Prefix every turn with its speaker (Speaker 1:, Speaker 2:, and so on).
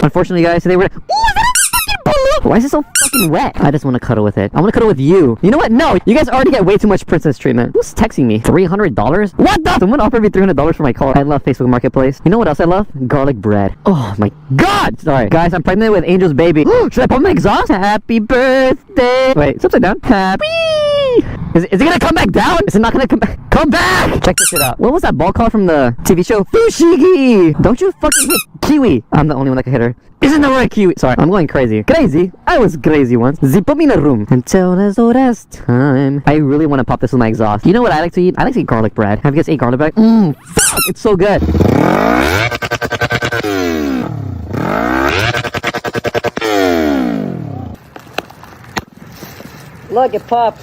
Speaker 1: Unfortunately, guys, today we're gonna... Why is it so fucking wet? I just want to cuddle with it. I want to cuddle with you. You know what? No, you guys already get way too much princess treatment. Who's texting me? $300? What the? Someone offered me $300 for my car. I love Facebook Marketplace. You know what else I love? Garlic bread. Oh my god! Sorry. Guys, I'm pregnant with Angel's baby. Should I pump my exhaust? Happy birthday. Wait, it's upside down. Happy. Is it gonna come back down? Is it not gonna come back? Come back! Check this shit out. What was that ball called from the TV show? Fushigi! Don't you fucking hit Kiwi. I'm the only one that can hit her. Isn't that right, Kiwi? Sorry, I'm going crazy. Crazy? I was crazy once. They put me in a room until there's the last time. I really want to pop this with my exhaust. You know what I like to eat? I like to eat garlic bread. Have you guys ate garlic bread? Fuck! It's so good. Look, it popped.